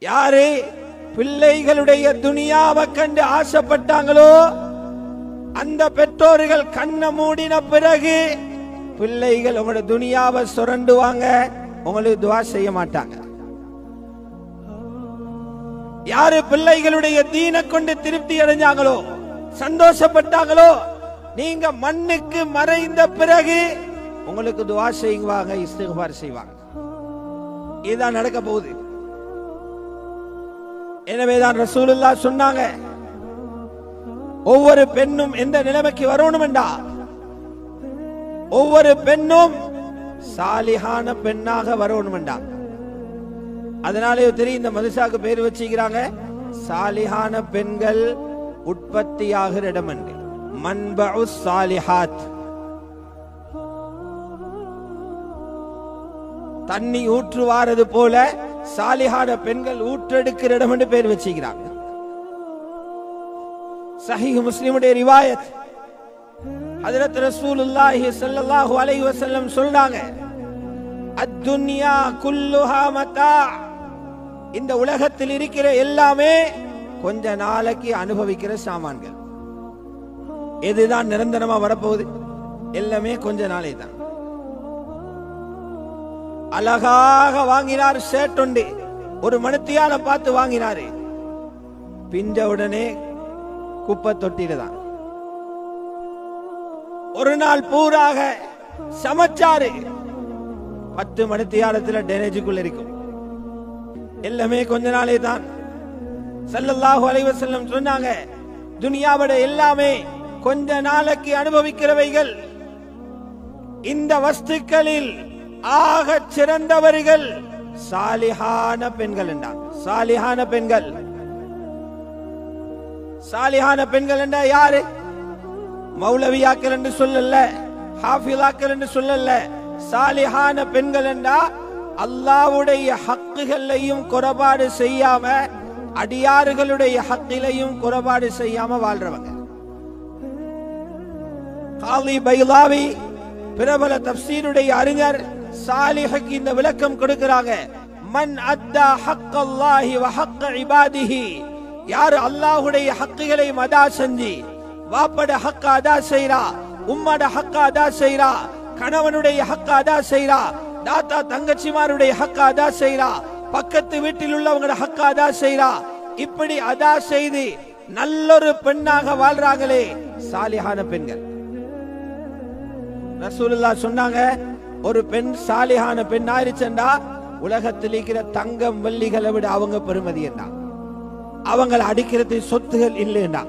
யாரு பிள்ளைகளுடைய துனியாவை கண்டு ஆசைப்பட்டாங்களோ அந்த பெற்றோர்கள் கண்ணை மூடின பிறகு பிள்ளைகள் உங்களோட துனியாவை சுரண்டுவாங்க, உங்களுக்கு துஆ செய்ய மாட்டாங்க. யாரு பிள்ளைகளுடைய தீனை கொண்டு திருப்தி அடைஞ்சாங்களோ சந்தோஷப்பட்டாங்களோ நீங்க மண்ணுக்கு மறைந்த பிறகு உங்களுக்கு துஆ செய்வாங்க, இஸ்திக்பார் செய்வாங்க. இதுதான் நடக்க போகுது. எனவேதான் ரசூலுல்லாஹ் சொன்னாங்க, ஒவ்வொரு பெண்ணும் எந்த நிலைமைக்கு வரணும் என்றா ஒவ்வொரு பெண்ணும் சாலிஹான பெண்ணாக வரணும் என்றா. அதனாலே தெரியும் இந்த மதுசாக்கு பேர் வச்சுக்கிறாங்க சாலிஹான பெண்கள் உற்பத்தியாகிற இடம் என்று. மன்பஉ சாலிஹாத், தண்ணி ஊற்றுவாரது போல சாலிஹான பெண்கள் ஊற்றெடுக்கிற இடம் என்று பேர் வச்சுக்கிறாங்க. சஹீஹ் முஸ்லிமுடைய ரிவாயத், ஹஜ்ரத் ரசூலுல்லாஹி ஸல்லல்லாஹு அலைஹி வஸல்லம் சொல்றாங்க, அத்துன்யா குல்லுஹா மதா, இந்த உலகத்தில் இருக்கிற எல்லாமே கொஞ்ச நாளைக்கு அனுபவிக்கிற சாமான்கள். எதுதான் நிரந்தரமா வரப்போகுது? எல்லாமே கொஞ்ச நாளை தான். அழகாக வாங்கினார் ஷர்ட் உண்டு, ஒரு மணித்தியால பார்த்து வாங்கினாரு, பிஞ்ச உடனே குப்பை தொட்டில தான். ஒரு நாள் பூராக சமைச்சாரு, 10 மணித்தியாலத்துல டேனேஜுக்குள்ள இருக்கும். எல்லாமே கொஞ்ச நாளே தான். ஸல்லல்லாஹு அலைஹி வஸல்லம் சொன்னாங்க, துனியாவோட எல்லாமே கொஞ்ச நாளைக்கு அனுபவிக்கிறவைகள். இந்த வஸ்துக்களில் ஆக சிறந்தவர்கள் சாலிஹான பெண்கள் என்றாங்க. சாலிஹான பெண்கள், சாலிஹான பெண்கள் என்றா யாரு? மௌலவியாக்கள் என்று சொல்லல, ஹாஃபிலாக்கள் என்று சொல்லல. சாலிஹான பெண்கள் என்றா அல்லாஹ்வுடைய ஹக்குகளையும் குறைபாடு செய்யாம, அடியார்களுடைய ஹக்கிலையும் குறைபாடு செய்யாம வாழ்றவங்க. காலி பைலாவி பிரபல தஃப்சீருடைய அறிஞர் சாலிஹுக்கு இந்த விளக்கம் கொடுக்கிறாங்க. மன் அத்தா ஹக்கல்லாஹி வ ஹக்க இபாதிஹி, யார் அல்லாஹ்வுடைய ஹக்குகளை அதா செஞ்சு, வாப்பட ஹக்க அதா செய்றா, உம்மட ஹக்க அதா செய்றா, கணவனுடைய ஹக்க அதா செய்றா, தாத்தா தங்கச்சிமாருடைய ஹக்க அதா செய்றா, பக்கத்து வீட்டில் உள்ளவங்களோட ஹக்க அதா செய்றா, இப்படி அதா செய்து நல்லொரு பெண்ணாக வாழ்றாங்களே சாலிஹான பெண்கள். ரசூலுல்லாஹ் சொன்னாங்க, ஒரு பெண் சாலிஹான பெண் ஆயிருச்சண்டா உலகத்தில் இருக்கிற தங்கம் வெள்ளிகளை விட அவங்க பெருமதி என்ன, அவங்களை அடிக்கிறது சொத்துகள் இல்லைன்னா.